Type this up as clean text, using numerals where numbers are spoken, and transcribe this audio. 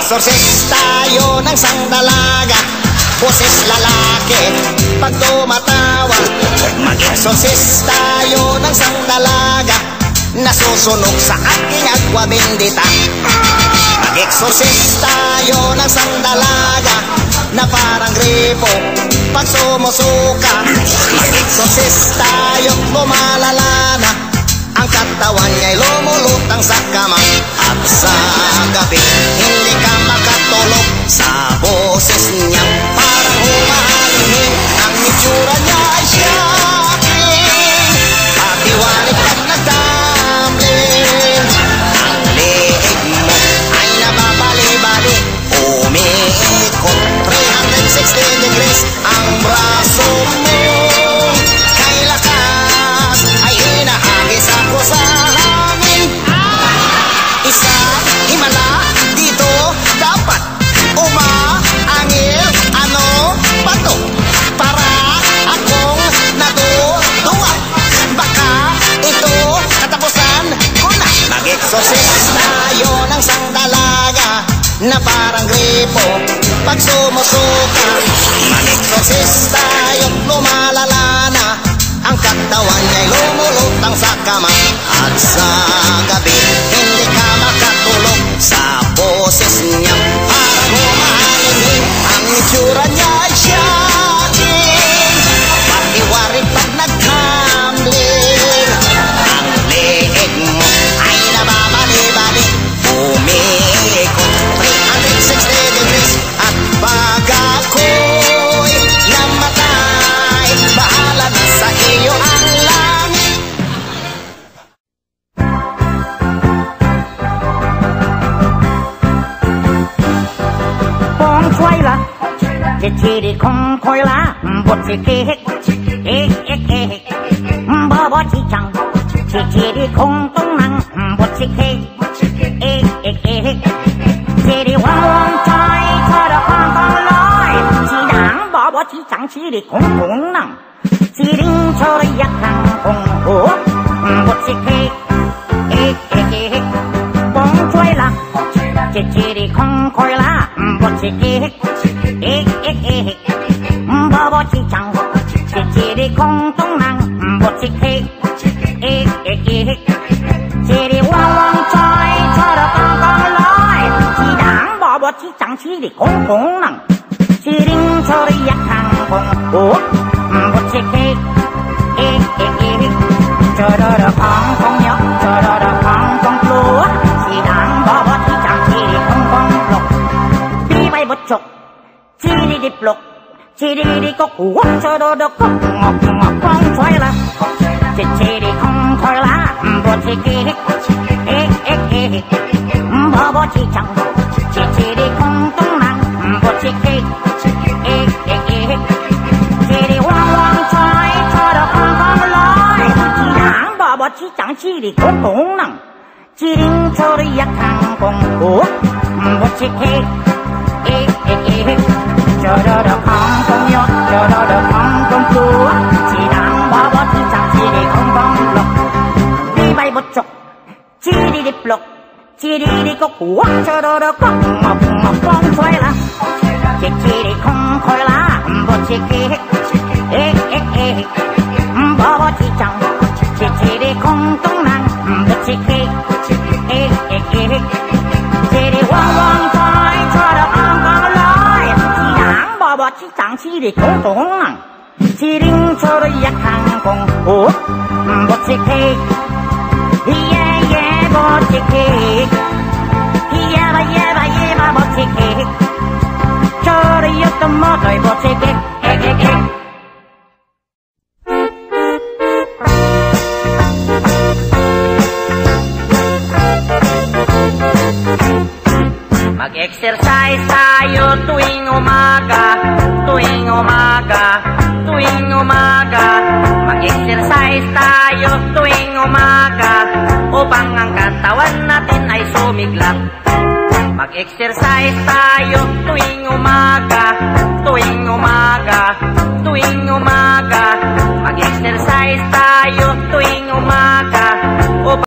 Mag-exorcise tayo ng sandalaga, boses lalaki pag tumatawa. Mag-exorcise tayo ng sandalaga, nasusunog sa aking agwa bendita. Mag-exorcise tayo ng sandalaga, na parang gripo pag sumusuka. Mag-exorcise tayo, lumalala na ang katawan niya'y lumulutang sa kama. At sa gabi, hindi ka makatulog sa boses niya, parang humahangin. Ang itsura niya ay shocking, patiwalig pag nagtumbling. Ang leeg mo ay nababali-bali, umiikot 360 degrees. Ang braso mo kay lakas ay hinahagis ako sa hangin. Isa, himala, dito, dapat umaangil, ano ba to? Para akong natutuwa, baka ito katapusan ko na. Mag-exorcise tayo ng sandalaga, na parang gripo pag sumusuka. Mag-exorcise tayo, lumalala na ang katawan niya'y lumulutang sa kama. At sa gabi, hindi ka makatulog sa boses niya, parang humahangin. Ang itsura niya ay shocking, patiwarig pag nagtumbling. Ang leeg mo ay nababali-bali, umiikot 360 degrees. At pag ako'y namatay, bahala na sa iyo ang langit. Kung suwayla, chichiri kung koyla, butsikik, ik, baba chichang, chichiri kung tungnang, butsikik, ik, chiri wang chai, chara kong kong loy, chidang, baba chichang, chiri kung tungnang, chiring chori yakang kung ho, butsikik, ik, kung suwayla, chichiri kung koyla, butsikik, ik, baba chichang, chichiri kung tungnang, butsikik, ik, chiri wang chai, chara kong kong loy, chidang, baba chichang, chiri kung tungnang, chiring chori yakang kung ho, butsikik, ik, chororo kong kong yo, chororo kong kong flu, chidang, baba chichang, chiri kung kong flu. Bibay butchok, chiri diplok, chiri di kok, chororo kok, ngok kong choyla, chichiri kong koyla, butsikik, ik, baba chichang, chichiri kong tungnang, butsikik, ik, chiri wang choy, choro kong kong loy, chidang, baba chichang, chiri kong tungnang, chiring chori yakang kong ho, butsikik, ik, chororo kong kong yo, chororo kong kong flu, chidang, baba chichang, chiri kong kong lo. Bibay butchok, chiri diplok, chiri di kok, chororo kok, ngok kong choyla, chichiri kong koyla, butsikik, ik, baba chichang, chichiri kong tungnang, butsikik, ik, chiri wang choy, choro kong kong loy, chidang, baba chichang, chiri kong tungnang, chiring chori yakang kong ho, butsikik, yeah, butsikik, yeah, butsikik, chori yakang motoy, butsikik, ik. Mag-exercise tayo tuwing umaga, tuwing umaga, tuwing umaga. Mag-exercise tayo tuwing umaga, upang ang katawan natin ay sumiglap. Mag-exercise tayo tuwing umaga,